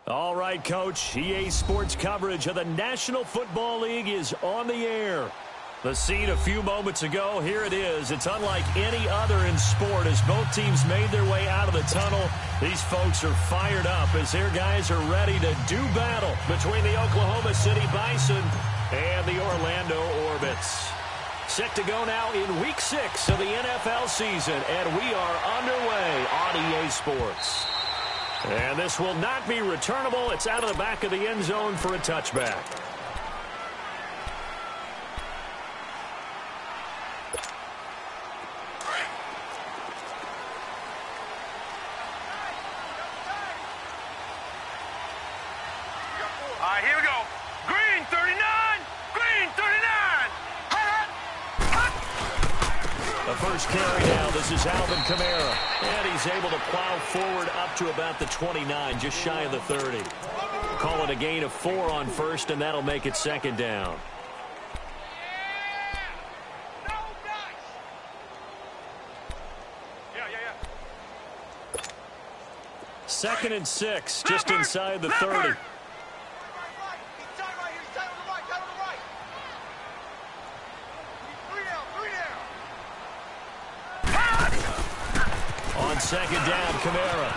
All right, Coach. EA Sports coverage of the National Football League is on the air. The scene a few moments ago, here it is. It's unlike any other in sport as both teams made their way out of the tunnel. These folks are fired up as their guys are ready to do battle between the Oklahoma City Bison and the Orlando Orbits. Set to go now in Week 6 of the NFL season, and we are underway on EA Sports. And this will not be returnable. It's out of the back of the end zone for a touchback. All right, here we go. Green 39! Green 39! The first carry now. This is Alvin Kamara. And he's able to plow forward up to about the 29, just shy of the 30. Call it a gain of 4 on first, and that'll make it second down. Second and 6, just inside the 30. On second down, Kamara.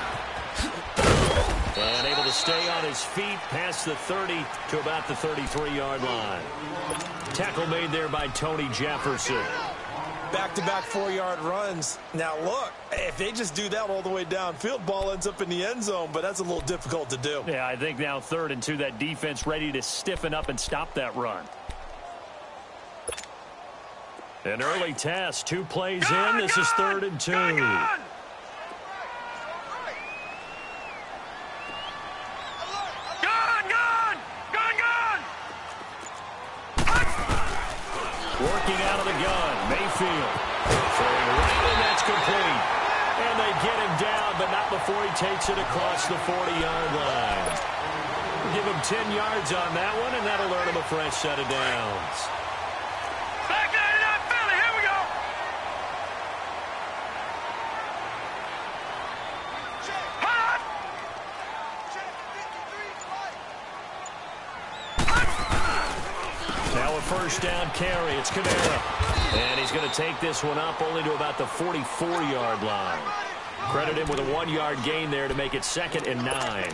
And able to stay on his feet past the 30 to about the 33-yard line. Tackle made there by Tony Jefferson. Back-to-back 4-yard runs. Now, look, if they just do that all the way downfield, ball ends up in the end zone, but that's a little difficult to do. Yeah, I think now 3rd and 2, that defense ready to stiffen up and stop that run. An early test, 2 plays in. This is 3rd and 2. Working out of the gun, Mayfield. Throwing right, and that's complete. And they get him down, but not before he takes it across the 40-yard line. Give him 10 yards on that one, and that'll earn him a fresh set of downs. Back in that Philly, here we go. Now a first down carry. It's Kamara. And he's going to take this one up only to about the 44-yard line. Credit him with a 1-yard gain there to make it 2nd and 9.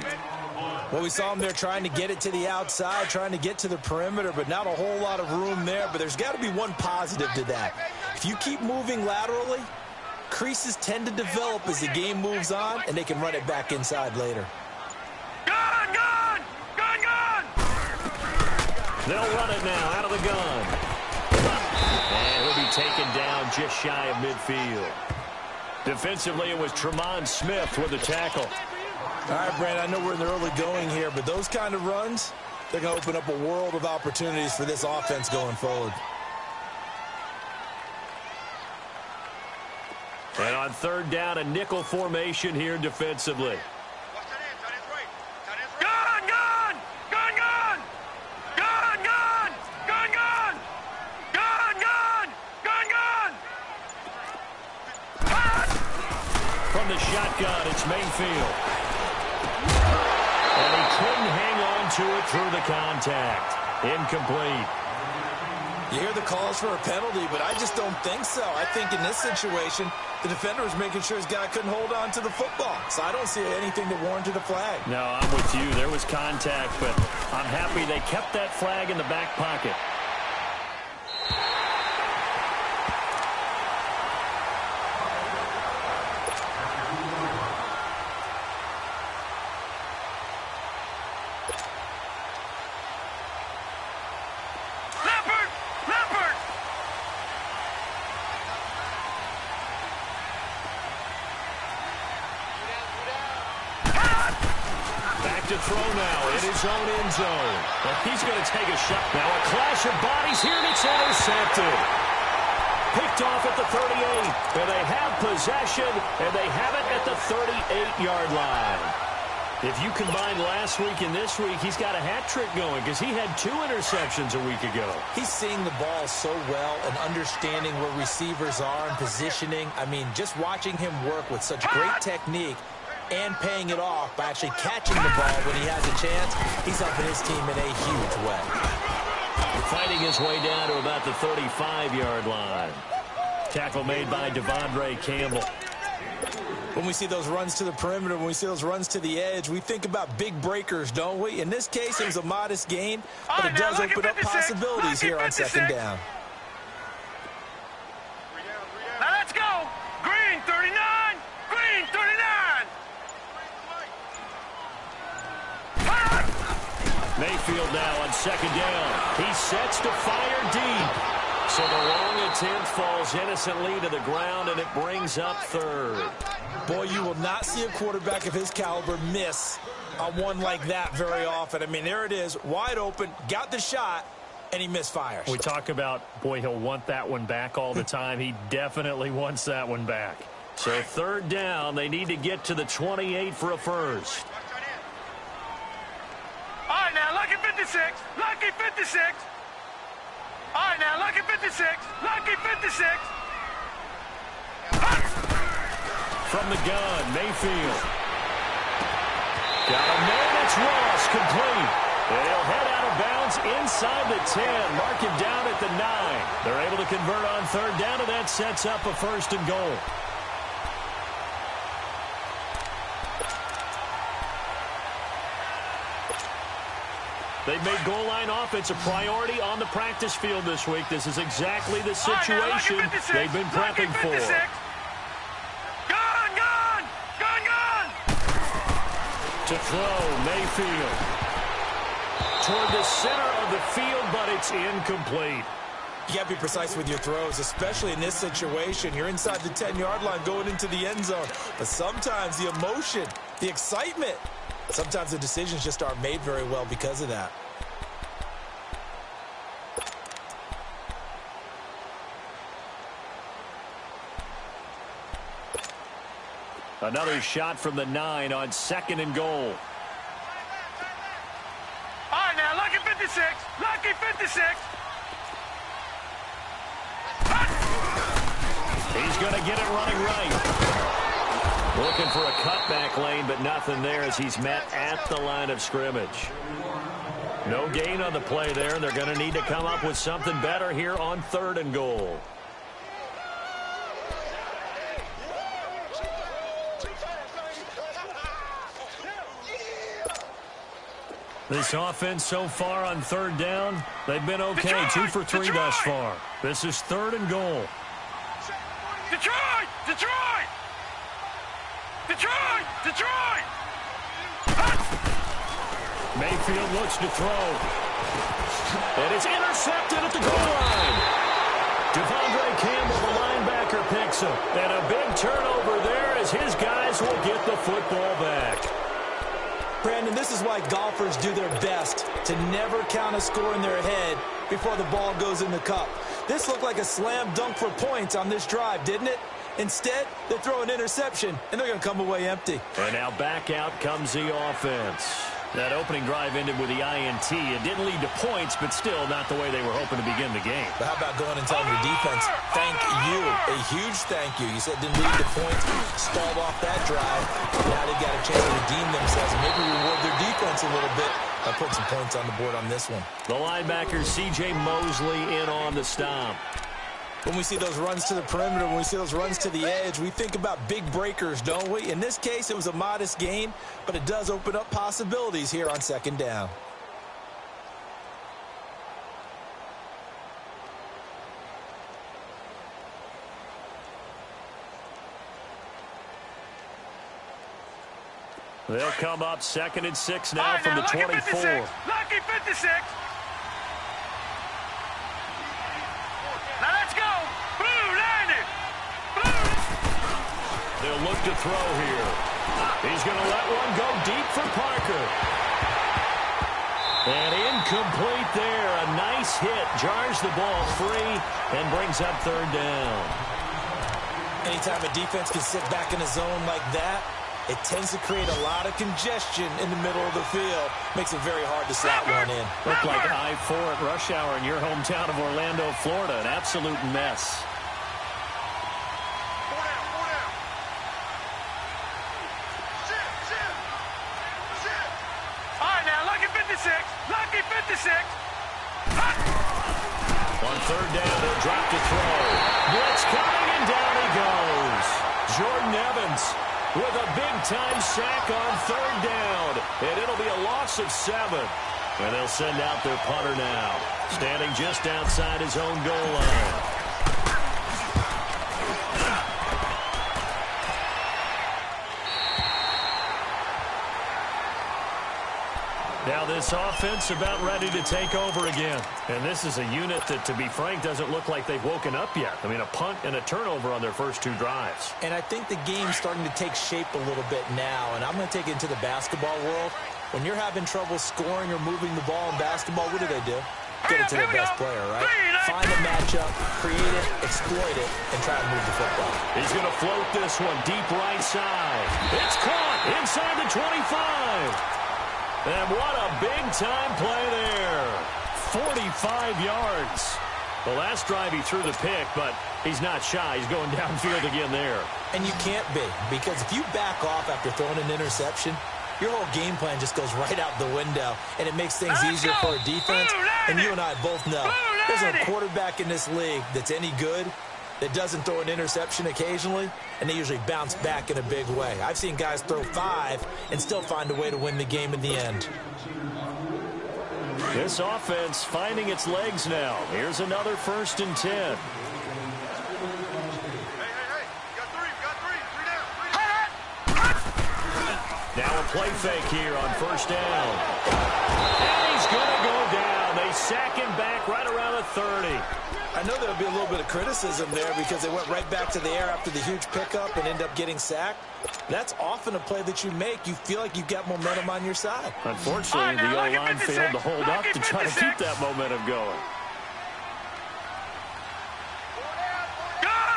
Well, we saw him there trying to get it to the outside, trying to get to the perimeter, but not a whole lot of room there. But there's got to be one positive to that. If you keep moving laterally, creases tend to develop as the game moves on, and they can run it back inside later. They'll run it now out of the gun. And he'll be taken down just shy of midfield. Defensively, it was Tremont Smith with the tackle. All right, Brandon, I know we're in the early going here, but those kind of runs, they're going to open up a world of opportunities for this offense going forward. And on 3rd down, a nickel formation here defensively. From the shotgun, it's Mayfield. And he couldn't hang on to it through the contact. Incomplete. You hear the calls for a penalty, but I just don't think so. I think in this situation, the defender was making sure his guy couldn't hold on to the football. So I don't see anything that warranted a flag. No, I'm with you. There was contact, but I'm happy they kept that flag in the back pocket. To throw now in his own end zone. Well, he's going to take a shot. Now a clash of bodies here, and it's intercepted. Picked off at the 38. And they have possession, and they have it at the 38-yard line. If you combine last week and this week, he's got a hat trick going because he had 2 interceptions a week ago. He's seeing the ball so well and understanding where receivers are and positioning. I mean, just watching him work with such great technique, and paying it off by actually catching the ball when he has a chance. He's helping his team in a huge way. Fighting his way down to about the 35-yard line. Tackle made by Devondre Campbell. When we see those runs to the perimeter, when we see those runs to the edge, we think about big breakers, don't we? In this case, it was a modest gain, but it does open up possibilities here on second down. Now let's go. Green 39. Green 39. Mayfield now on second down. He sets to fire deep. So the long attempt falls innocently to the ground, and it brings up third. Boy, you will not see a quarterback of his caliber miss on one like that very often. I mean, there it is, wide open, got the shot, and he misfires. We talk about, boy, he'll want that one back all the time. He definitely wants that one back. So third down, they need to get to the 28 for a first. All right, now, lucky 56. Lucky 56. All right, now, lucky 56. Lucky 56. From the gun, Mayfield. Got a man, it's Ross, complete. And he'll head out of bounds inside the 10. Mark him down at the 9. They're able to convert on third down, and that sets up a first and goal. They've made goal line offense a priority on the practice field this week. This is exactly the situation they've been prepping for. Gun, gun, gun, gun. To throw, Mayfield. Toward the center of the field, but it's incomplete. You got to be precise with your throws, especially in this situation. You're inside the 10-yard line going into the end zone. But sometimes the emotion, the excitement, sometimes the decisions just aren't made very well because of that. Another shot from the 9 on second and goal. All right, now, lucky 56. Lucky 56. He's going to get it running right. Looking for a cutback lane, but nothing there as he's met at the line of scrimmage. No gain on the play there. They're going to need to come up with something better here on third and goal. This offense so far on third down, they've been okay. 2 for 3 thus far. This is third and goal. Detroit! Detroit! Detroit! Detroit! Mayfield looks to throw. And it's intercepted at the goal line. Devondre Campbell, the linebacker, picks him. And a big turnover there as his guys will get the football back. Brandon, this is why golfers do their best to never count a score in their head before the ball goes in the cup. This looked like a slam dunk for points on this drive, didn't it? Instead, they throw an interception, and they're going to come away empty. And now back out comes the offense. That opening drive ended with the INT. It didn't lead to points, but still not the way they were hoping to begin the game. But how about going and telling your defense, thank you, a huge thank you. You said it didn't lead to points, stalled off that drive. Now they've got a chance to redeem themselves and maybe reward their defense a little bit by putting some points on the board on this one. The linebacker, C.J. Mosley, in on the stop. When we see those runs to the perimeter, when we see those runs to the edge, we think about big breakers, don't we? In this case, it was a modest gain, but it does open up possibilities here on second down. They'll come up second and 6 now from the 24. Lucky 56. Now let's go. Blue landed. Blue. They'll look to throw here. He's going to let one go deep for Parker. And incomplete there. A nice hit. Jars the ball free and brings up third down. Anytime a defense can sit back in a zone like that, it tends to create a lot of congestion in the middle of the field. Makes it very hard to slot one in. Looked like I-4 at rush hour in your hometown of Orlando, Florida. An absolute mess. Lucky 56. On third down, he'll drop to throw. Blitz coming, and down he goes. Jordan Evans with a big-time sack on third down. And it'll be a loss of 7. And they'll send out their punter now, standing just outside his own goal line. Now this offense about ready to take over again. And this is a unit that, to be frank, doesn't look like they've woken up yet. I mean, a punt and a turnover on their first 2 drives. And I think the game's starting to take shape a little bit now. And I'm going to take it into the basketball world. When you're having trouble scoring or moving the ball in basketball, what do? Get it to the best player, right? Find a matchup, create it, exploit it, and try to move the football. He's going to float this one deep right side. It's caught inside the 25. And what a big-time play there. 45 yards. The last drive he threw the pick, but he's not shy. He's going downfield again there. And you can't be, because if you back off after throwing an interception, your whole game plan just goes right out the window, and it makes things easier for a defense. And you and I both know there's a quarterback in this league that's any good that doesn't throw an interception occasionally, and they usually bounce back in a big way. I've seen guys throw 5 and still find a way to win the game in the end. This offense finding its legs now. Here's another 1st and 10. Hey, got 3 down. Now a play fake here on 1st down. And he's going to go down. They sack him back right around the 30. I know there'll be a little bit of criticism there because they went right back to the air after the huge pickup and end up getting sacked. That's often a play that you make. You feel like you've got momentum on your side. Unfortunately, the O-line failed to hold up to try to keep that momentum going. Gone!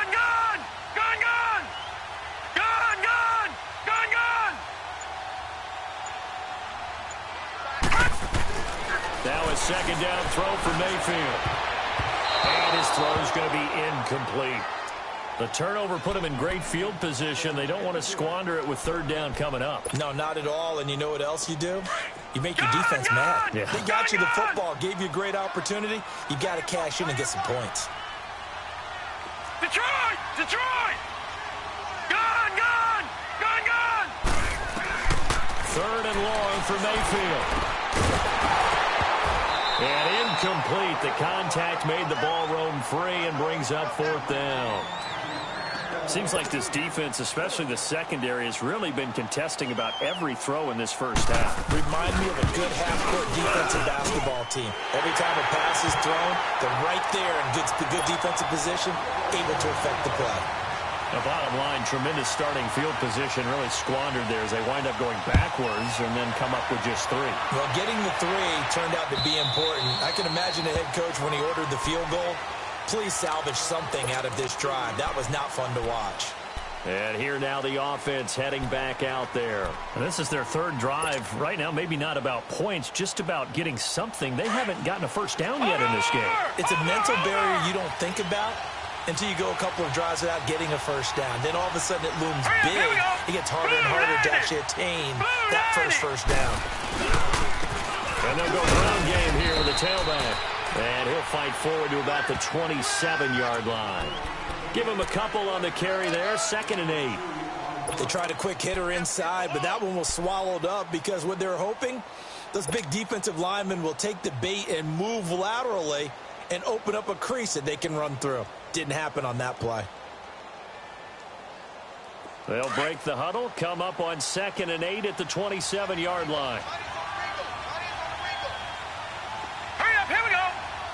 Now a 2nd down throw for Mayfield. And his throw is going to be incomplete. The turnover put him in great field position. They don't want to squander it with 3rd down coming up. No, not at all. And you know what else you do? You make your defense mad. Yeah. They got you the football, gave you a great opportunity. You got to cash in and get some points. Detroit! Gone! 3rd and long for Mayfield. And incomplete. The contact made the ball roam free and brings up 4th down. Seems like this defense, especially the secondary, has really been contesting about every throw in this first half. Remind me of a good half-court defensive basketball team. Every time a pass is thrown, they're right there in good defensive position, able to affect the play. The bottom line, tremendous starting field position, really squandered there as they wind up going backwards and then come up with just 3. Well, getting the 3 turned out to be important. I can imagine the head coach when he ordered the field goal. Please salvage something out of this drive. That was not fun to watch. And here now the offense heading back out there. And this is their 3rd drive. Right now, maybe not about points, just about getting something. They haven't gotten a 1st down yet in this game. It's a mental barrier you don't think about until you go a couple of drives without getting a 1st down. Then all of a sudden it looms big. It gets harder and harder to actually attain that first down. And they'll go ground game here with the tailback. And he'll fight forward to about the 27-yard line. Give him a couple on the carry there. 2nd and 8. They tried a quick hitter inside, but that one was swallowed up because what they're hoping, those big defensive linemen will take the bait and move laterally and open up a crease that they can run through. Didn't happen on that play. They'll break the huddle, come up on 2nd and 8 at the 27-yard line. Hurry up, here we go.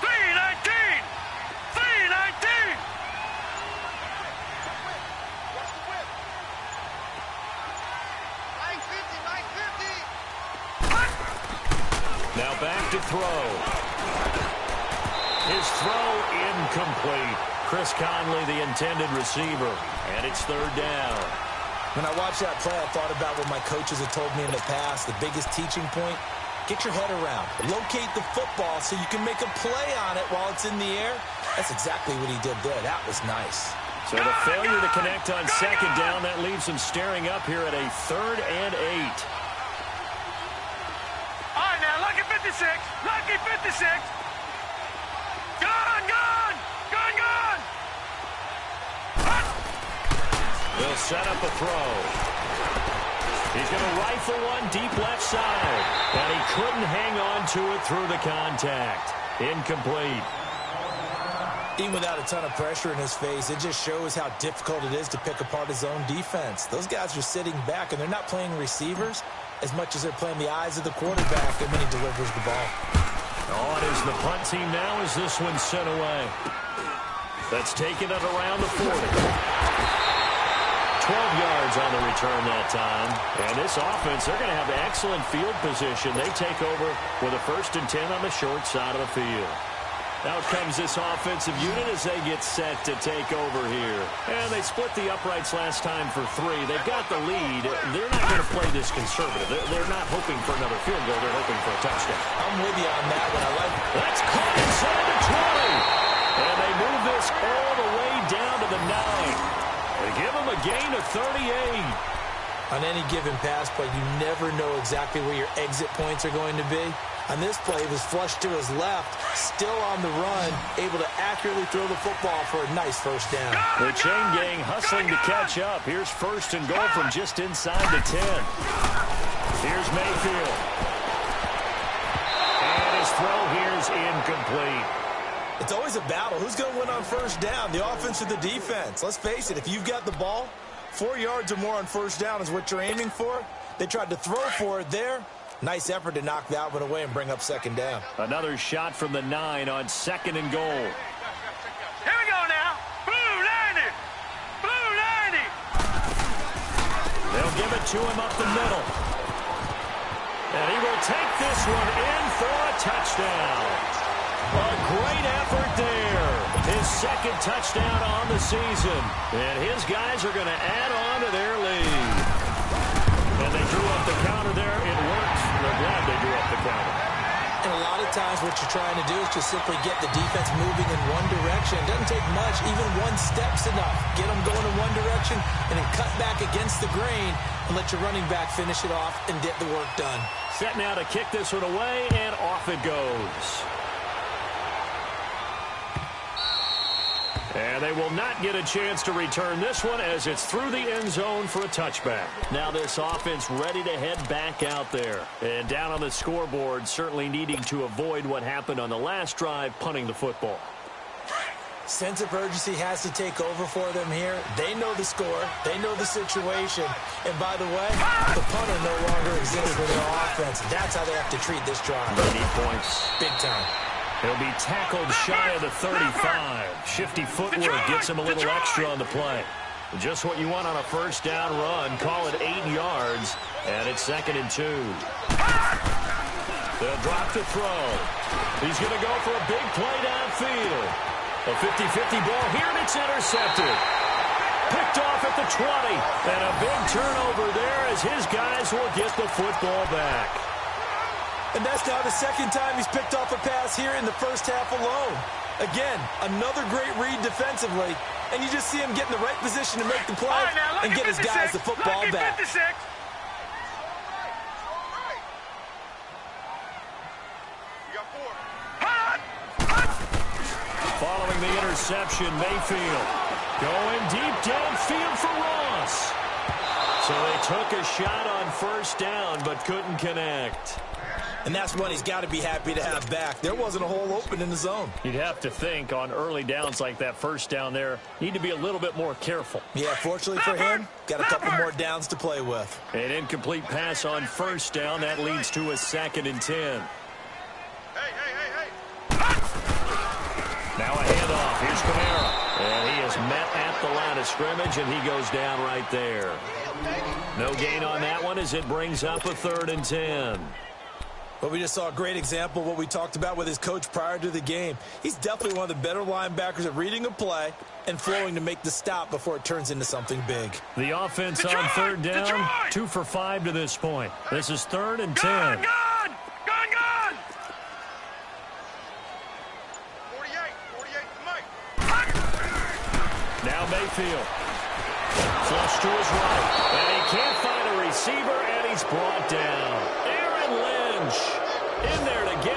3:19. Now back to throw. His throw incomplete. Chris Conley, the intended receiver. And it's 3rd down. When I watched that play, I thought about what my coaches have told me in the past. The biggest teaching point, get your head around. Locate the football so you can make a play on it while it's in the air. That's exactly what he did there. That was nice. So the failure to connect on 2nd down, that leaves him staring up here at a 3rd and 8. All right, now, lucky 56. 56. Lucky 56. Gone, gone. Gone, gone. They'll set up a throw. He's going to rifle one deep left side. And he couldn't hang on to it through the contact. Incomplete. Even without a ton of pressure in his face, it just shows how difficult it is to pick apart his own defense. Those guys are sitting back, and they're not playing receivers as much as they're playing the eyes of the quarterback when he delivers the ball. On is the punt team now as this one's sent away. That's taken it around the 40. 12 yards on the return that time. And this offense, they're going to have excellent field position. They take over with a 1st and 10 on the short side of the field. Out comes this offensive unit as they get set to take over here. And they split the uprights last time for 3. They've got the lead. They're not going to play this conservative. They're not hoping for another field goal. They're hoping for a touchdown. I'm with you on that one. I like it. That's caught inside the 20. And they move this all the way down to the 9. They give them a gain of 38. On any given pass play, you never know exactly where your exit points are going to be. On this play, he was flushed to his left, still on the run, able to accurately throw the football for a nice 1st down. The chain gang hustling to catch up. Here's 1st and goal from just inside the 10. Here's Mayfield. And his throw here's incomplete. It's always a battle. Who's going to win on 1st down, the offense or the defense? Let's face it, if you've got the ball, 4 yards or more on 1st down is what you're aiming for. They tried to throw for it there. Nice effort to knock that one away and bring up 2nd down. Another shot from the 9 on 2nd and goal. Here we go now. Blue 90. Blue 90. They'll give it to him up the middle. And he will take this one in for a touchdown. A great effort there. His 2nd touchdown on the season. And his guys are going to add on to their lead. And they drew up the counter there. It worked. They're glad they drew up the counter. And a lot of times what you're trying to do is just simply get the defense moving in one direction. It doesn't take much. Even 1 step's enough. Get them going in one direction and then cut back against the grain and let your running back finish it off and get the work done. Set now to kick this one away, and off it goes. And they will not get a chance to return this one as it's through the end zone for a touchback. Now this offense ready to head back out there. And down on the scoreboard, certainly needing to avoid what happened on the last drive, punting the football. Sense of urgency has to take over for them here. They know the score. They know the situation. And by the way, the punter no longer exists for their offense. That's how they have to treat this drive. They need points. Big time. He'll be tackled shy of the 35. Shifty footwork gets him a little extra on the play. Just what you want on a 1st down run. Call it 8 yards. And it's 2nd and 2. They'll drop the throw. He's going to go for a big play downfield. A 50-50 ball here, and it's intercepted. Picked off at the 20. And a big turnover there as his guys will get the football back. And that's now the 2nd time he's picked off a pass here in the 1st half alone. Again, another great read defensively. And you just see him get in the right position to make the play and get his guys the football back. 56. Following the interception, Mayfield going deep downfield for Ross. So they took a shot on 1st down but couldn't connect. And that's one he's got to be happy to have back. There wasn't a hole open in the zone. You'd have to think on early downs like that 1st down there, need to be a little bit more careful. Yeah, fortunately for him, got a couple more downs to play with. An incomplete pass on 1st down. That leads to a 2nd and 10. Now a handoff. Here's Kamara. And he is met at the line of scrimmage, and he goes down right there. No gain on that one as it brings up a 3rd and 10. But we just saw a great example of what we talked about with his coach prior to the game. He's definitely one of the better linebackers at reading a play and flowing to make the stop before it turns into something big. The offense on 3rd down, 2 for 5 to this point. This is 3rd and 10. Gone! 48, Now Mayfield. Flush to his right. And he can't find a receiver, and he's brought down. Aaron Lynch in there to get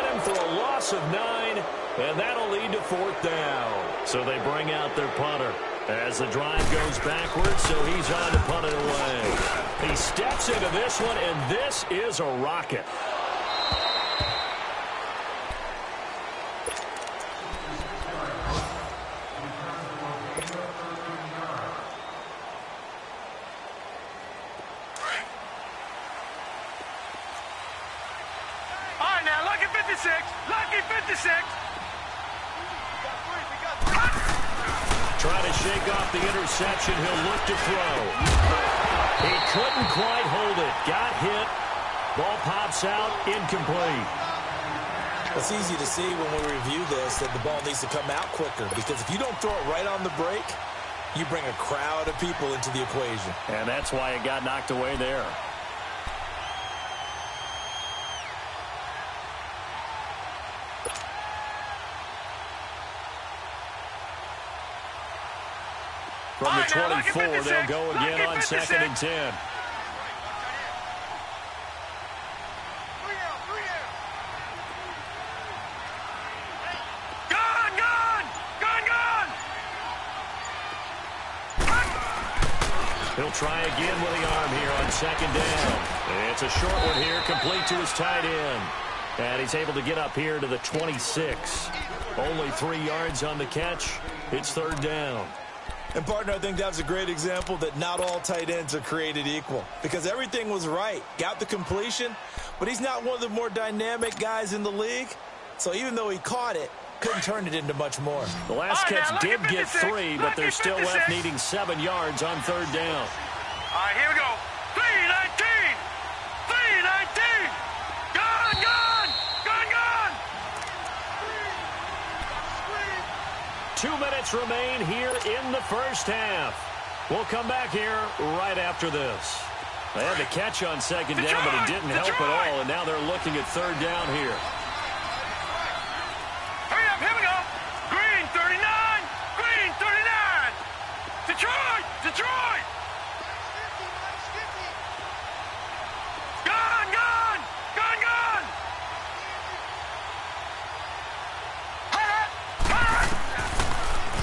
loss of 9, and that'll lead to 4th down. So they bring out their punter as the drive goes backwards, so he's on to punt it away. He steps into this one, and this is a rocket. Lucky 56. Trying to shake off the interception. He'll look to throw. He couldn't quite hold it. Got hit. Ball pops out. Incomplete. It's easy to see when we review this that the ball needs to come out quicker, because if you don't throw it right on the break, you bring a crowd of people into the equation. And that's why it got knocked away there. From the 24, they'll go again on 2nd and 10. He'll try again with the arm here on 2nd down. It's a short one here, complete to his tight end. And he's able to get up here to the 26. Only 3 yards on the catch. It's 3rd down. And, partner, I think that was a great example that not all tight ends are created equal, because everything was right. Got the completion, but he's not one of the more dynamic guys in the league. So even though he caught it, couldn't turn it into much more. The last catch did get 3, but they're still left needing 7 yards on 3rd down. All right, here we go. 3-19. 3-19. Gone, gone. Gone, gone. 2 minutes remain here in the first half. We'll come back here right after this. They had the catch on 2nd down, but it didn't help at all, and now they're looking at 3rd down here. Hurry up, here we go. Green 39. Green 39. Detroit, Detroit. Gone, gone. Gone, gone.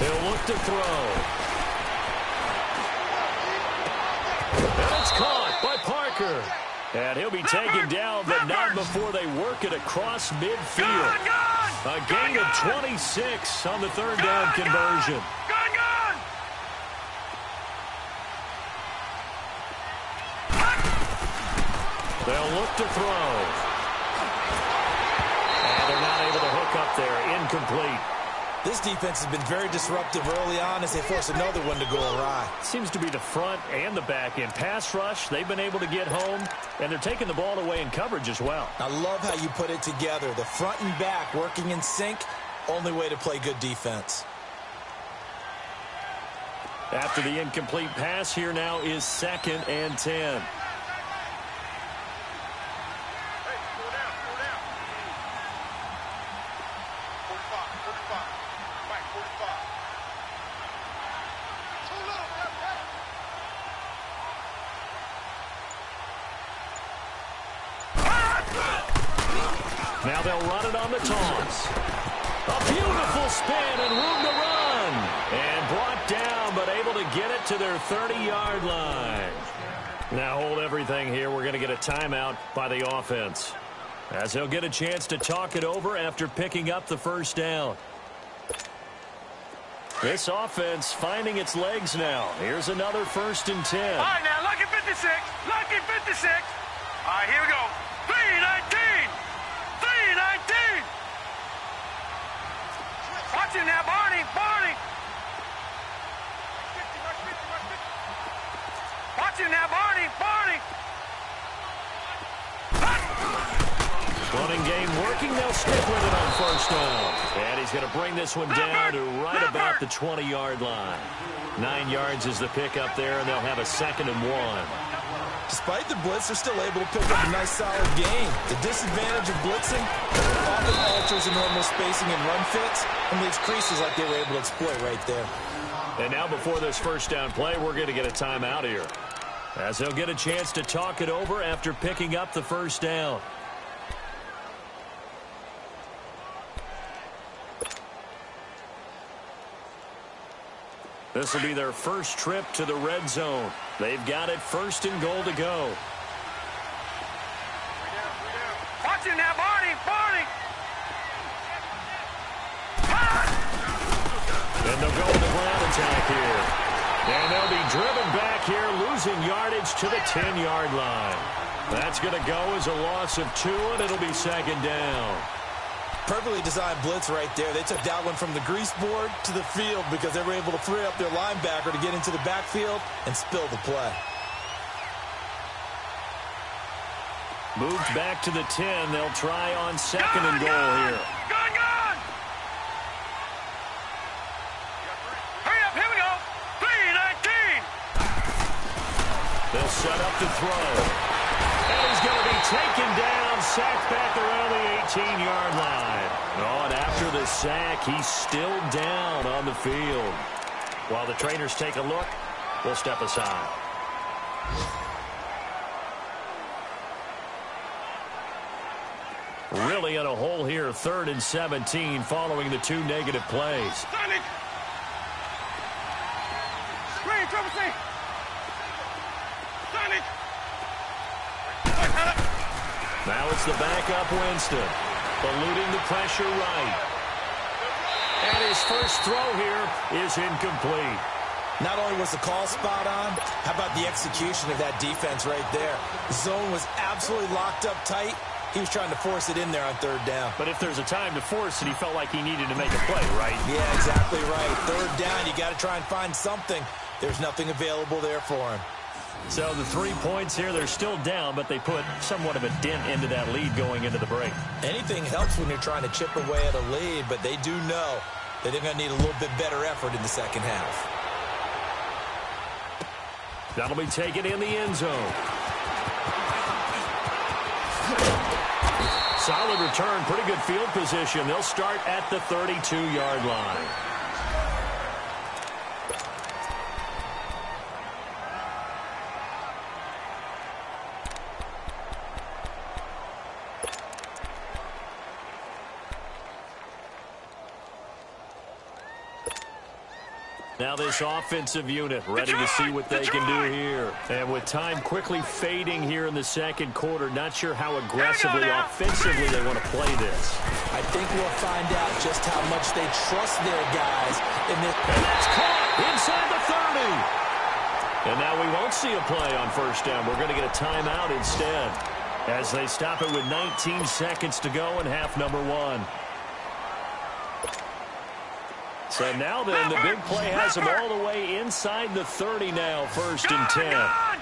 He'll look to throw. And it's caught by Parker. And he'll be taken down, but not before they work it across midfield. A gain of 26 on the 3rd down conversion. They'll look to throw. And they're not able to hook up there. Incomplete. This defense has been very disruptive early on as they force another one to go awry. Seems to be the front and the back end. Pass rush, they've been able to get home, and they're taking the ball away in coverage as well. I love how you put it together. The front and back working in sync, only way to play good defense. After the incomplete pass, here now is 2nd and 10. Now they'll run it on the toss. A beautiful spin and room to run. And brought down, but able to get it to their 30-yard line. Now hold everything here. We're going to get a timeout by the offense, as they'll get a chance to talk it over after picking up the 1st down. This offense finding its legs now. Here's another 1st and 10. All right, now, lucky 56. Lucky 56. All right, here we go. 3-19. 3-19. Watch him now, Barney. Barney. Watch him now, Barney. Barney. Running game working. They'll stick with it on 1st down. And he's going to bring this one down to right about the 20-yard line. 9 yards is the pickup there, and they'll have a 2nd and 1. Despite the blitz, they're still able to pick up a nice, solid gain. The disadvantage of blitzing often alters the normal spacing and run fits and leaves creases like they were able to exploit right there. And now before this 1st down play, we're going to get a timeout here, as they'll get a chance to talk it over after picking up the 1st down. This will be their first trip to the red zone. They've got it 1st and goal to go. Watch him now, Barney! Barney! And they'll go with the ground attack here. And they'll be driven back here, losing yardage to the 10-yard line. That's going to go as a loss of 2, and it'll be 2nd down. Perfectly designed blitz right there. They took that one from the grease board to the field because they were able to free up their linebacker to get into the backfield and spill the play. Moved back to the 10. They'll try on 2nd and goal here. Gun! Hurry up, here we go. 3-19. They'll set up to throw. And he's going to be taken down, sacked back around the 18-yard line. Oh, and after the sack, he's still down on the field. While the trainers take a look, we'll step aside. Really in a hole here, 3rd and 17, following the 2 negative plays. Green, Triple C. Now it's the backup Winston, eluding the pressure right. And his first throw here is incomplete. Not only was the call spot on, how about the execution of that defense right there? The zone was absolutely locked up tight. He was trying to force it in there on 3rd down. But if there's a time to force it, he felt like he needed to make a play, right? Yeah, exactly right. 3rd down, you got to try and find something. There's nothing available there for him. So the 3 points here, they're still down, but they put somewhat of a dent into that lead going into the break. Anything helps when you're trying to chip away at a lead, but they do know that they're going to need a little bit better effort in the 2nd half. That'll be taken in the end zone. Solid return, pretty good field position. They'll start at the 32-yard line. Now this offensive unit ready to see what they can do here. And with time quickly fading here in the 2nd quarter, not sure how aggressively, offensively they want to play this. I think we'll find out just how much they trust their guys in this. And that's caught inside the 30. And now we won't see a play on 1st down. We're going to get a timeout instead as they stop it with 19 seconds to go in half number 1. So now then, the big play has them all the way inside the 30 now, 1st and 10. Gun!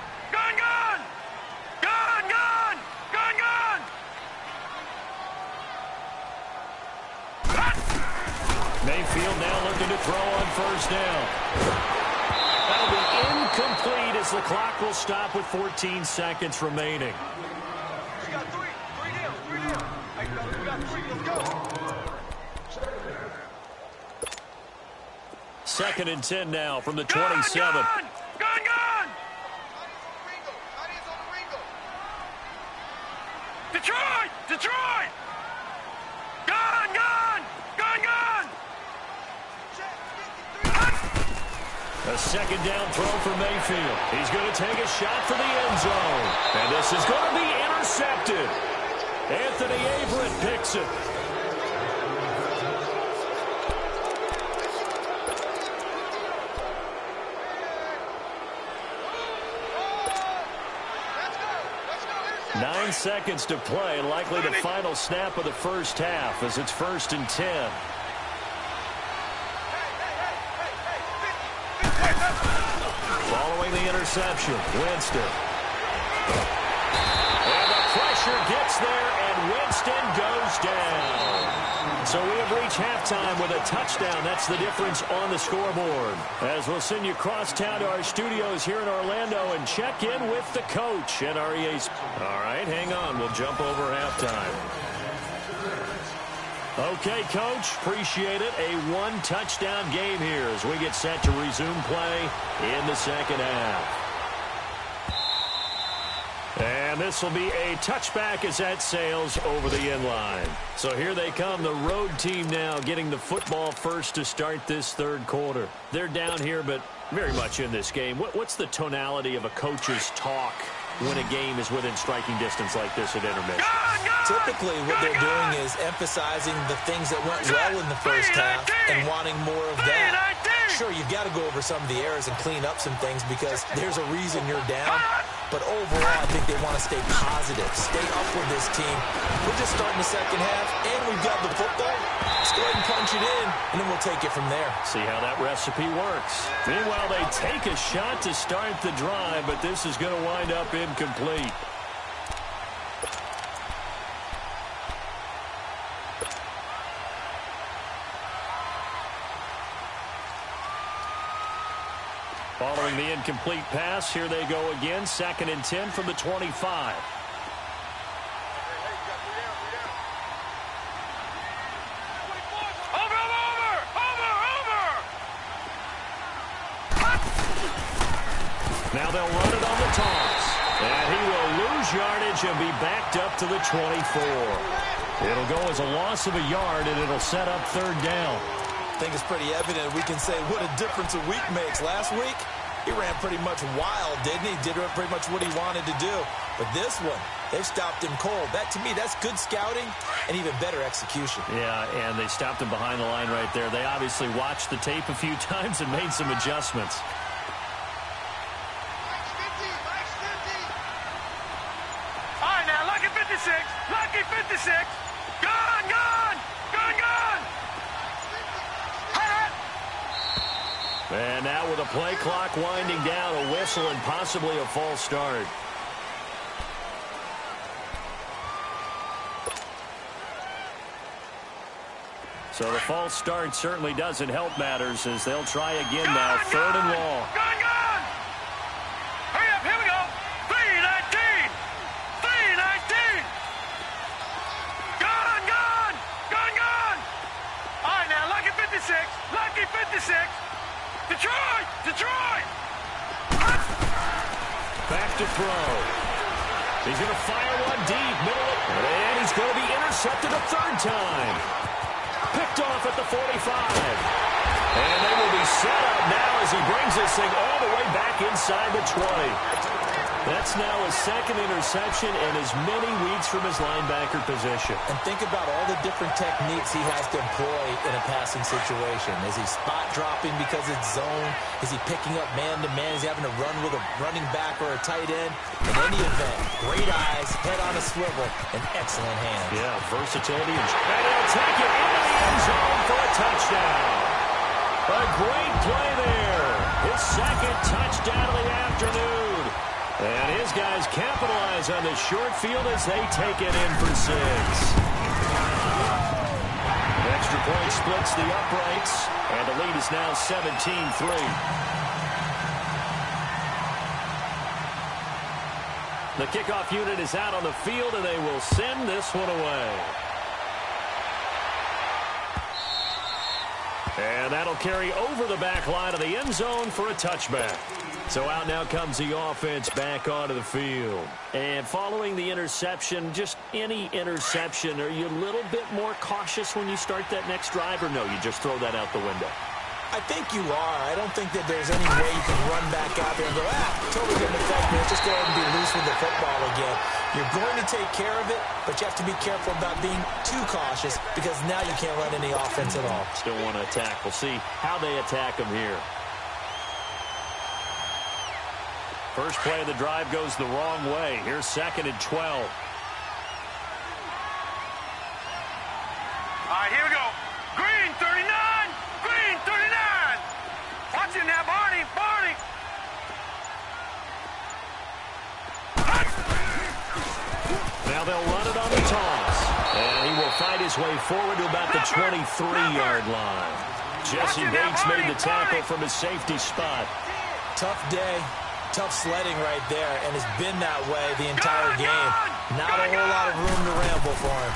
Mayfield now looking to throw on 1st down. That'll be incomplete as the clock will stop with 14 seconds remaining. We got three down. Hey, we got 3, let's go. 2nd and 10 now from the 27. Gun! Detroit! Gun! A 2nd down throw for Mayfield. He's going to take a shot for the end zone. And this is going to be intercepted. Anthony Averett picks it. Let's go. 9 seconds to play, likely the final snap of the 1st half as it's 1st and 10. Following the interception, Winston. And the pressure gets there, and Winston goes down. So we have reached halftime with a touchdown. That's the difference on the scoreboard. As we'll send you across town to our studios here in Orlando and check in with the coach at REA. All right, hang on. We'll jump over halftime. Okay, Coach, appreciate it. A 1-touchdown game here as we get set to resume play in the 2nd half. And And this will be a touchback as that sails over the end line. So here they come, the road team now getting the football first to start this third quarter. They're down here, but very much in this game. What's the tonality of a coach's talk when a game is within striking distance like this at intermission? Typically, what they're doing is emphasizing the things that went well in the first half and wanting more of that. Sure, you've got to go over some of the errors and clean up some things because there's a reason you're down. But overall, I think they want to stay positive, stay up with this team. We're just starting the second half, and we've got the football. Let's go ahead and punch it in, and then we'll take it from there. See how that recipe works. Meanwhile, they take a shot to start the drive, but this is going to wind up incomplete. Following the incomplete pass, here they go again. 2nd and 10 from the 25. Now they'll run it on the toss. And he will lose yardage and be backed up to the 24. It'll go as a loss of a yard, and it'll set up 3rd down. I think it's pretty evident we can say what a difference a week makes. Last week, he ran pretty much wild, didn't he? Did pretty much what he wanted to do. But this one, they've stopped him cold. That, to me, that's good scouting and even better execution. Yeah, and they stopped him behind the line right there. They obviously watched the tape a few times and made some adjustments. All right, now, lucky 56. Lucky 56. Gone, gone. Gone, gone. And now with a play clock winding down, a whistle and possibly a false start. So the false start certainly doesn't help matters as they'll try again now. 3rd and long. Gone, gone. Hurry up, here we go. 3-19. 3-19. Gone, gone. Gone, gone. All right, now, lucky 56. Lucky 56. Detroit! Detroit! Back to throw. He's going to fire one deep, middle, and he's going to be intercepted a 3rd time. Picked off at the 45. And they will be set up now as he brings this thing all the way back inside the 20. That's now his 2nd interception and as many weeks from his linebacker position. And think about all the different techniques he has to employ in a passing situation. Is he spot dropping because it's zone? Is he picking up man-to-man? Is he having to run with a running back or a tight end? In any event, great eyes, head on a swivel, and excellent hands. Yeah, versatility. And he'll take it into the end zone for a touchdown. A great play there. His 2nd touchdown of the afternoon. And his guys capitalize on the short field as they take it in for 6. An extra point splits the uprights, and the lead is now 17-3. The kickoff unit is out on the field, and they will send this one away. And that'll carry over the back line of the end zone for a touchback. So out now comes the offense back onto the field. And following the interception, just any interception, are you a little bit more cautious when you start that next drive, or no, you just throw that out the window? I think you are. I don't think that there's any way you can run back out there and go, totally didn't affect me. Let's just go ahead and be loose with the football again. You're going to take care of it, but you have to be careful about being too cautious because now you can't run any offense at all. Still want to attack. We'll see how they attack them here. First play of the drive goes the wrong way. Here's 2nd and 12. All right, here we go. Green 39. Green 39. Watch him now, Barney. Barney. Now they'll run it on the toss. And he will fight his way forward to about the 23-yard line. Jesse Bates made the tackle from his safety spot. Tough day. Tough sledding right there, and it's been that way the entire game. Not a whole lot of room to ramble for him.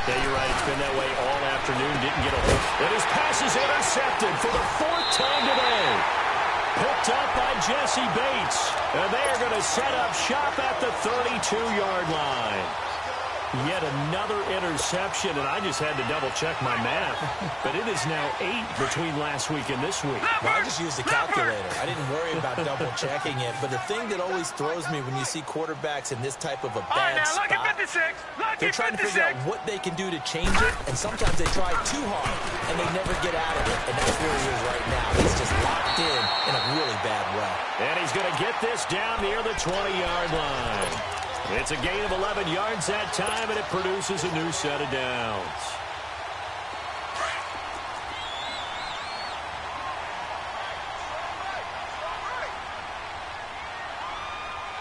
Yeah, you're right. It's been that way all afternoon. Didn't get a hold. And his pass is intercepted for the 4th time today. Picked up by Jesse Bates. And they're going to set up shop at the 32-yard line. Yet another interception, and I just had to double-check my math. But it is now 8 between last week and this week. Well, I just used a calculator. I didn't worry about double-checking it. But the thing that always throws me when you see quarterbacks in this type of a bad spot, they're trying to figure out what they can do to change it, and sometimes they try too hard, and they never get out of it. And that's where he is right now. He's just locked in a really bad way. And he's going to get this down near the 20-yard line. It's a gain of 11 yards that time, and it produces a new set of downs.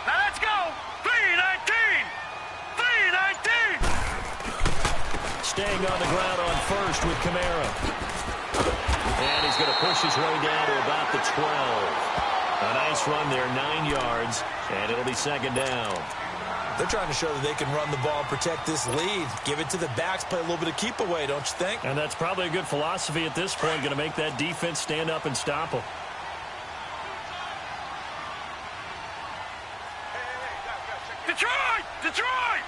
Now let's go. 319. 319. Staying on the ground on first with Kamara. And he's going to push his way down to about the 12. A nice run there, 9 yards, and it'll be second down. They're trying to show that they can run the ball and protect this lead. Give it to the backs, play a little bit of keep away, don't you think? And that's probably a good philosophy at this point, going to make that defense stand up and stop them. Detroit! Detroit!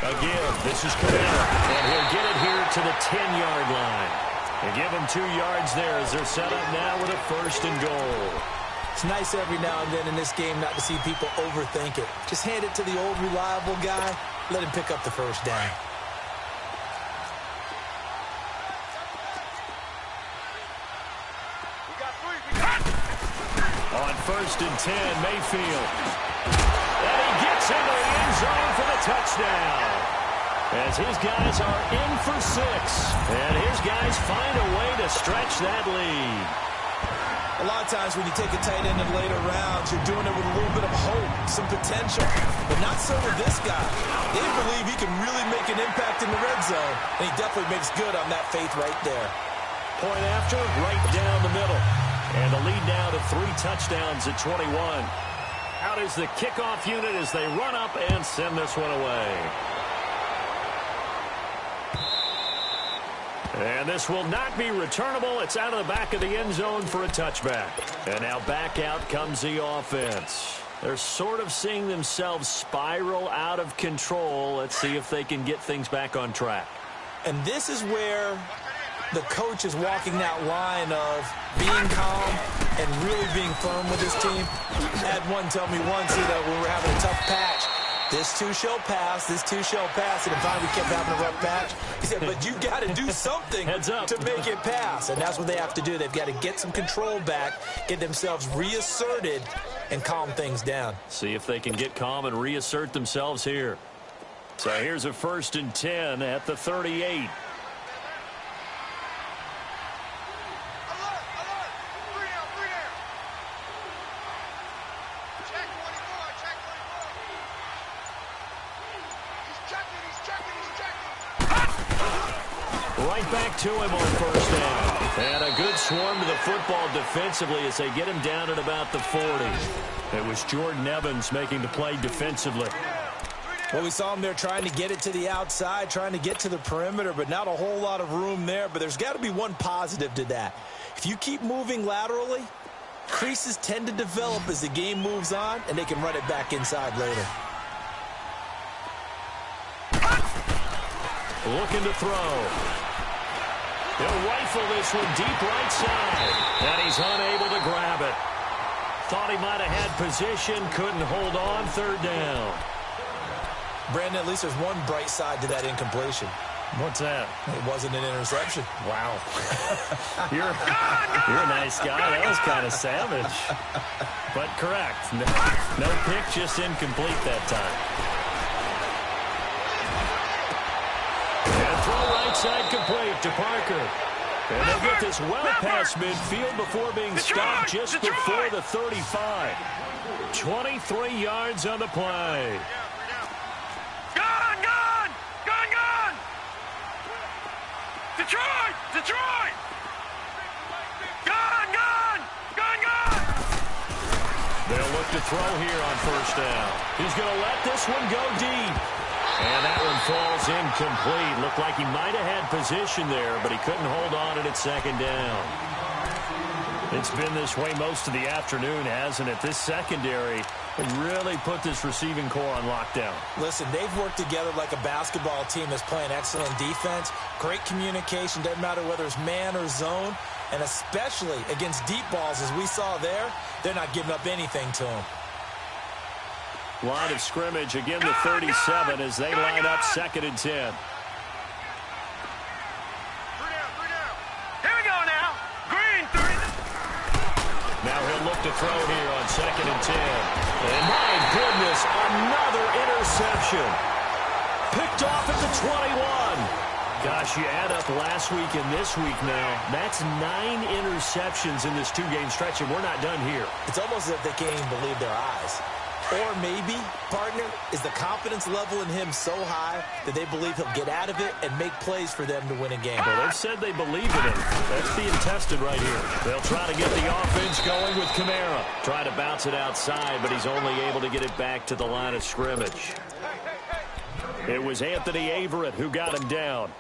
Again, this is Kamara, and he'll get it here to the 10-yard line. And give them 2 yards there as they're set up now with a first and goal. It's nice every now and then in this game not to see people overthink it. Just hand it to the old reliable guy, let him pick up the first down. On first and 10, Mayfield. And he gets into the end zone for the touchdown. As his guys are in for 6. And his guys find a way to stretch that lead. A lot of times when you take a tight end in later rounds, you're doing it with a little bit of hope, some potential. But not so with this guy. They believe he can really make an impact in the red zone. And he definitely makes good on that faith right there. Point after, right down the middle. And the lead now to 3 touchdowns at 21. Out is the kickoff unit as they run up and send this one away. And this will not be returnable. It's out of the back of the end zone for a touchback. And now back out comes the offense. They're sort of seeing themselves spiral out of control. Let's see if they can get things back on track. And this is where the coach is walking that line of being calm and really being firm with his team. I had one tell me once, when we were having a tough patch, this too shall pass, this too shall pass. And finally we kept having a rough patch. He said, but you got to do something to make it pass. And that's what they have to do. They've got to get some control back, get themselves reasserted, and calm things down. See if they can get calm and reassert themselves here. So here's a first and 10 at the 38. Right back to him on first down. And a good swarm to the football defensively as they get him down at about the 40. It was Jordan Evans making the play defensively. Well, we saw him there trying to get it to the outside, trying to get to the perimeter, but not a whole lot of room there. But there's got to be one positive to that. If you keep moving laterally, creases tend to develop as the game moves on, and they can run it back inside later. Looking to throw. He'll rifle this one deep right side. And he's unable to grab it. Thought he might have had position, couldn't hold on, third down. Brandon, at least there's one bright side to that incompletion. What's that? It wasn't an interception. Wow. You're a nice guy. That was kind of savage. But correct. No pick, just incomplete that time. And throw right side complete to Parker. And they'll get this well past midfield before being stopped just before the 35. 23 yards on the play. Gone! Detroit! Gone! They'll look to throw here on first down. He's going to let this one go deep. And that one falls incomplete. Looked like he might have had position there, but he couldn't hold on at second down. It's been this way most of the afternoon, hasn't it? This secondary really put this receiving core on lockdown. Listen, they've worked together like a basketball team that's playing excellent defense. Great communication, doesn't matter whether it's man or zone. And especially against deep balls, as we saw there, they're not giving up anything to them. Line of scrimmage, again the 37 as they line up 2nd and 10. Here we go now. Green, 30. Now he'll look to throw here on 2nd and 10. And my goodness, another interception. Picked off at the 21. Gosh, you add up last week and this week now, that's 9 interceptions in this 2-game stretch, and we're not done here. It's almost as if they can't even believe their eyes. Or maybe, partner, is the confidence level in him so high that they believe he'll get out of it and make plays for them to win a game. Well, they've said they believe in him. That's being tested right here. They'll try to get the offense going with Kamara. Try to bounce it outside, but he's only able to get it back to the line of scrimmage. It was Anthony Averett who got him down.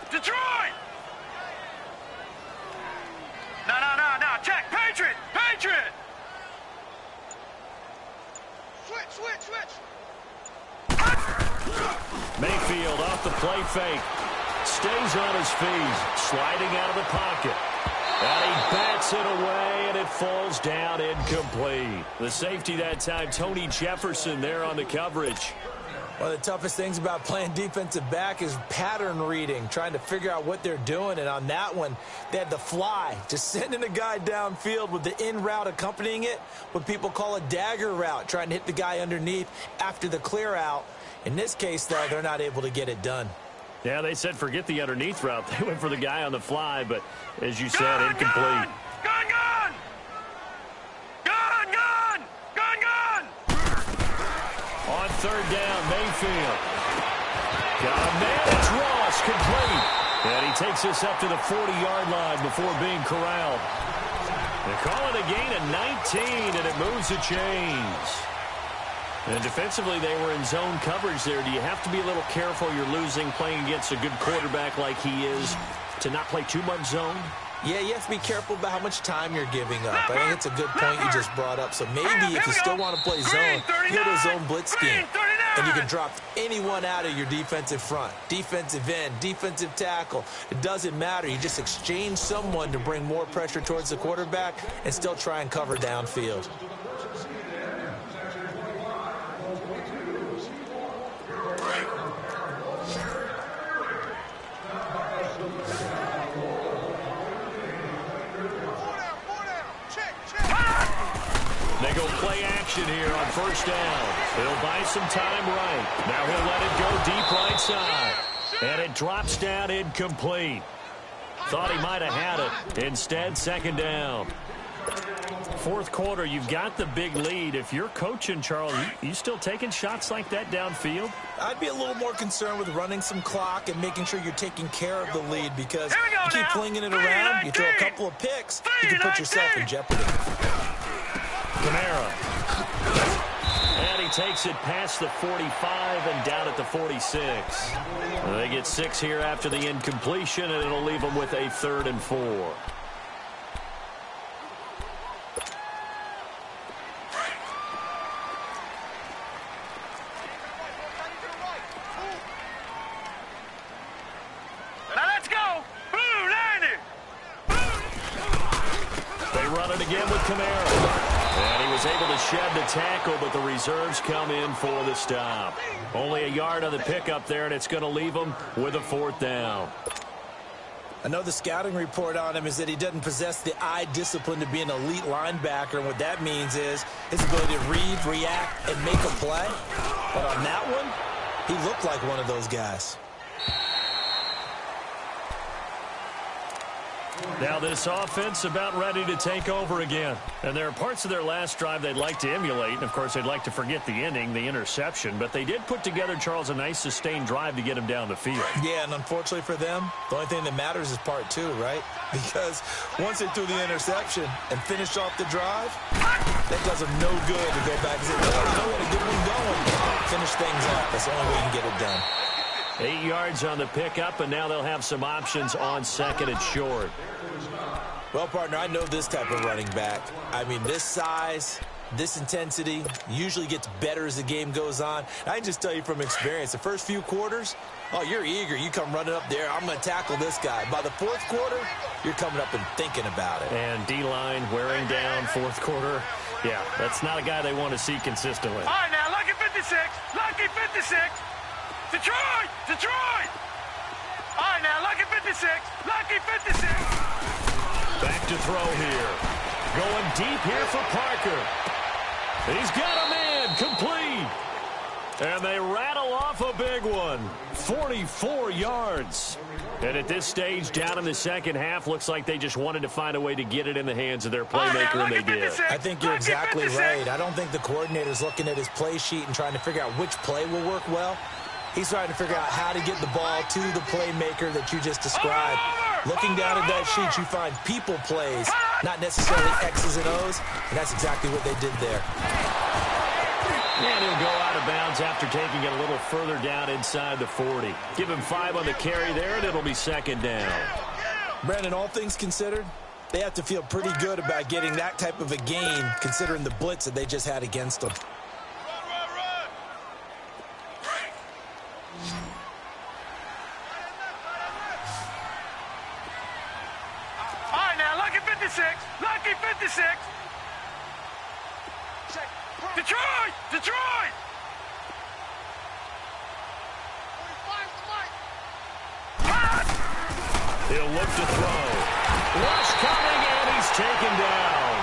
Detroit! No. Check. Patriot! Switch! Mayfield off the play fake. Stays on his feet. Sliding out of the pocket. And he bats it away, and it falls down incomplete. The safety that time, Tony Jefferson, there on the coverage. One of the toughest things about playing defensive back is pattern reading, trying to figure out what they're doing. And on that one, they had the fly, just sending a guy downfield with the in route accompanying it, what people call a dagger route, trying to hit the guy underneath after the clear out. In this case, though, they're not able to get it done. Yeah, they said forget the underneath route. They went for the guy on the fly, but as you said, incomplete. Gone! On 3rd down, Mayfield. Got a man, it's Ross, complete. And he takes us up to the 40-yard line before being corralled. They call it a gain of 19, and it moves the chains. And defensively, they were in zone coverage there. Do you have to be a little careful? You're losing, playing against a good quarterback like he is, to not play too much zone? Yeah, you have to be careful about how much time you're giving up. I think it's a good point you just brought up. So maybe if you still want to play zone, you go to a zone blitz scheme. And you can drop anyone out of your defensive front. Defensive end, defensive tackle. It doesn't matter. You just exchange someone to bring more pressure towards the quarterback and still try and cover downfield. They go play action here on 1st down. He'll buy some time right. Now he'll let it go deep right side. And it drops down incomplete. Thought he might have had it. Instead, 2nd down. 4th quarter, you've got the big lead. If you're coaching, Charles, you still taking shots like that downfield? I'd be a little more concerned with running some clock and making sure you're taking care of the lead, because you keep flinging it around, you throw a couple of picks, you can put yourself in jeopardy. Kamara. And he takes it past the 45 and down at the 46. They get 6 here after the incompletion, and it'll leave them with a 3rd and 4. Again with Kamara. And he was able to shed the tackle, but the reserves come in for the stop. Only a yard on the pickup there, and it's going to leave him with a 4th down. I know the scouting report on him is that he doesn't possess the eye discipline to be an elite linebacker, and what that means is his ability to read, react, and make a play. But on that one, he looked like one of those guys. Now this offense about ready to take over again. And there are parts of their last drive they'd like to emulate. And, of course, they'd like to forget the inning, the interception. But they did put together, Charles, a nice sustained drive to get them down the field. Yeah, and unfortunately for them, the only thing that matters is part two, right? Because once they threw the interception and finished off the drive, that does them no good to go back and say, well, you know what, a good one going. Finish things off. That's the only way you can get it done. 8 yards on the pickup, and now they'll have some options on second and short. Well, partner, I know this type of running back. I mean, this size, this intensity usually gets better as the game goes on. I can just tell you from experience, the first few quarters, oh, you're eager. You come running up there, I'm going to tackle this guy. By the fourth quarter, you're coming up and thinking about it. And D-line wearing down fourth quarter. Yeah, that's not a guy they want to see consistently. All right, now, lucky 56. Lucky 56. Detroit! Detroit! All right, now, lucky 56. Lucky 56. Back to throw here. Going deep here for Parker. He's got a man complete. And they rattle off a big one. 44 yards. And at this stage, down in the second half, looks like they just wanted to find a way to get it in the hands of their playmaker, and they did. I think you're exactly right. I don't think the coordinator's looking at his play sheet and trying to figure out which play will work well. He's trying to figure out how to get the ball to the playmaker that you just described. Looking down at that sheet, you find people plays, not necessarily X's and O's, and that's exactly what they did there. And he'll go out of bounds after taking it a little further down inside the 40. Give him 5 on the carry there, and it'll be second down. Brandon, all things considered, they have to feel pretty good about getting that type of a gain, considering the blitz that they just had against them. All right, now, lucky 56. Lucky 56. Detroit! Detroit! He'll look to throw. Rush coming, and he's taken down.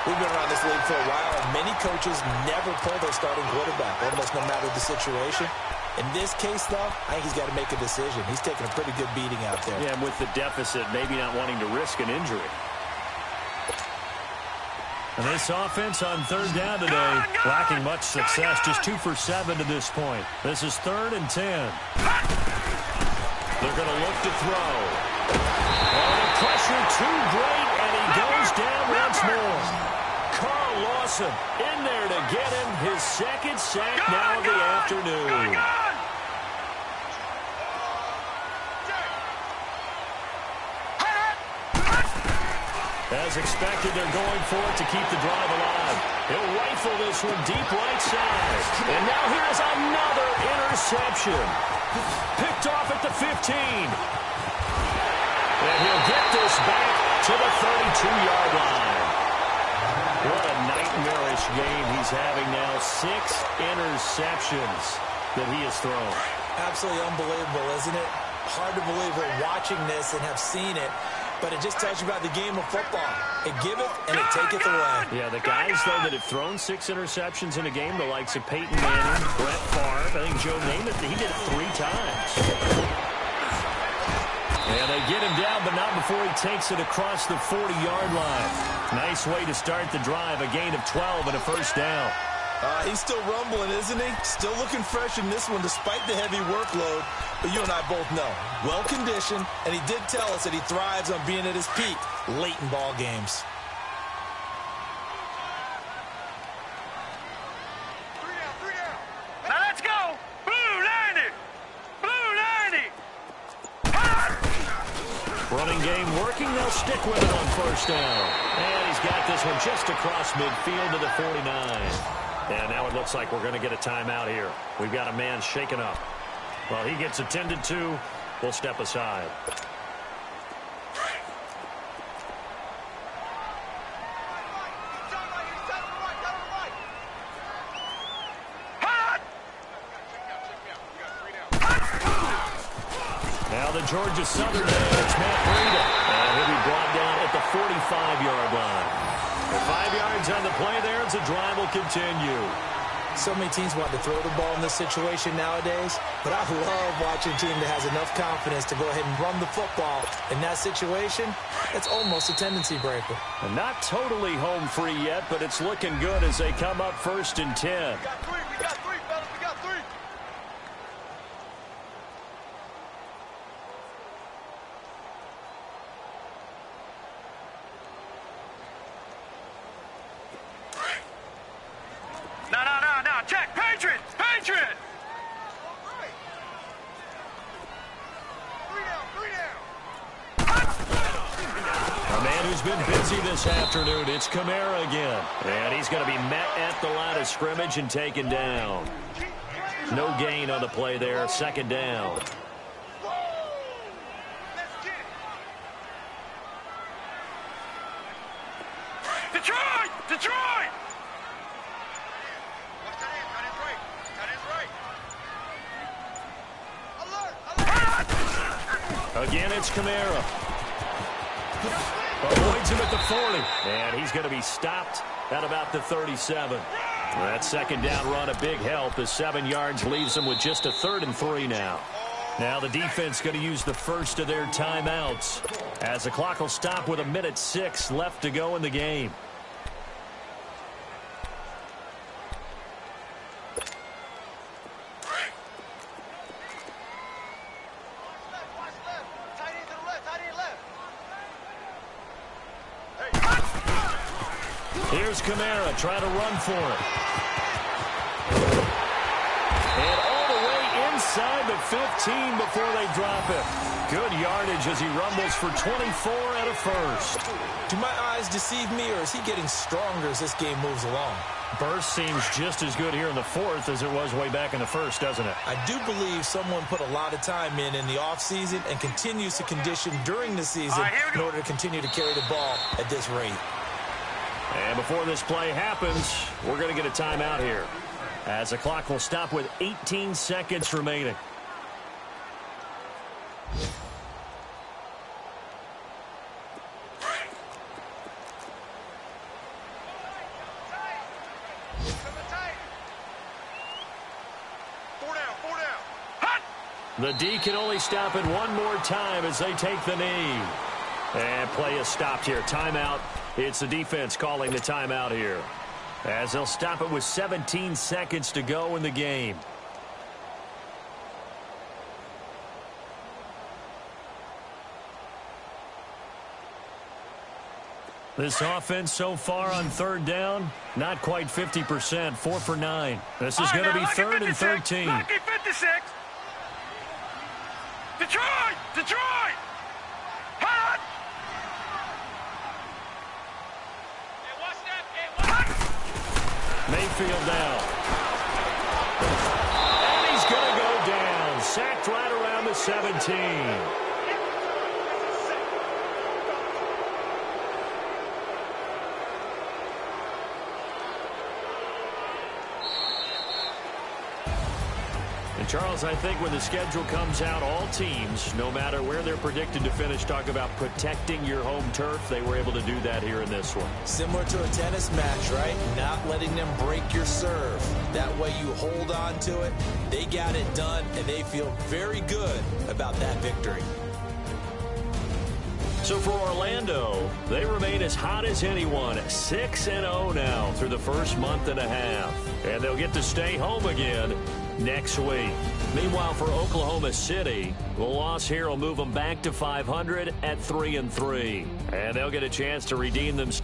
We've been around this league for a while, and many coaches never pull their starting quarterback, almost no matter the situation. In this case, though, I think he's got to make a decision. He's taking a pretty good beating out there. Yeah, and with the deficit, maybe not wanting to risk an injury. And this offense on third down today, lacking much success, just 2 for 7 to this point. This is 3rd and 10. They're going to look to throw. Oh, the pressure too great, and he goes down once more. Carl Lawson in there to get him his second sack now of the afternoon. As expected, they're going for it to keep the drive alive. He'll rifle this one deep right side. And now here's another interception. Picked off at the 15. And he'll get this back to the 32-yard line. What a nightmarish game he's having now. 6 interceptions that he has thrown. Absolutely unbelievable, isn't it? Hard to believe we're watching this and have seen it. But it just tells you about the game of football. It giveth and it taketh away. Yeah, the guys, though, that have thrown 6 interceptions in a game, the likes of Peyton Manning, Brett Favre, I think Joe Namath, he did it 3 times. And they get him down, but not before he takes it across the 40-yard line. Nice way to start the drive, a gain of 12 and a first down. He's still rumbling, isn't he? Still looking fresh in this one despite the heavy workload. But you and I both know, well-conditioned, and he did tell us that he thrives on being at his peak late in ball games. Now let's go! Blue 90! Blue 90! Running game working, they'll stick with it on first down. And he's got this one just across midfield to the 49. And now it looks like we're going to get a timeout here. We've got a man shaken up. Well, he gets attended to. We'll step aside. Now the Georgia Southern man, it's Matt Breida. And he'll be brought down at the 45-yard line. 5 yards on the play there as the drive will continue. So many teams want to throw the ball in this situation nowadays, but I love watching a team that has enough confidence to go ahead and run the football. In that situation, it's almost a tendency breaker. And not totally home free yet, but it's looking good as they come up 1st and 10. We got three, fellas, we got three. No, check, Patriot! Three down. A man who's been busy this afternoon, it's Kamara again. And he's going to be met at the line of scrimmage and taken down. No gain on the play there, 2nd down. Detroit! Again, it's Kamara. Avoids him at the 40. And he's going to be stopped at about the 37. That 2nd down run, a big help as 7 yards leaves them with just a 3rd and 3 now. Now the defense going to use the first of their timeouts as the clock will stop with 1:06 left to go in the game. Here's Kamara trying to run for it. And all the way inside the 15 before they drop it. Good yardage as he rumbles for 24 and a first. Do my eyes deceive me, or is he getting stronger as this game moves along? Burst seems just as good here in the 4th as it was way back in the 1st, doesn't it? I do believe someone put a lot of time in the offseason and continues to condition during the season in order to continue to carry the ball at this rate. And before this play happens, we're going to get a timeout here as the clock will stop with 18 seconds remaining. Four down. Hot! The D can only stop it one more time as they take the knee. And play is stopped here. Timeout. It's the defense calling the timeout here as they'll stop it with 17 seconds to go in the game. This offense so far on 3rd down, not quite 50%, 4 for 9. This is going to be 3rd and 13. Lucky 56. Detroit! Hot! Mayfield down. And he's going to go down. Sacked right around the 17. And Charles, I think when the schedule comes out, all teams, no matter where they're predicted to finish, talk about protecting your home turf. They were able to do that here in this one. Similar to a tennis match, right? Not letting them break your serve. That way you hold on to it. They got it done, and they feel very good about that victory. So for Orlando, they remain as hot as anyone, 6-0 now through the first month and a half. And they'll get to stay home again next week. Meanwhile, for Oklahoma City, the loss here will move them back to 500 at 3-3. And they'll get a chance to redeem themselves.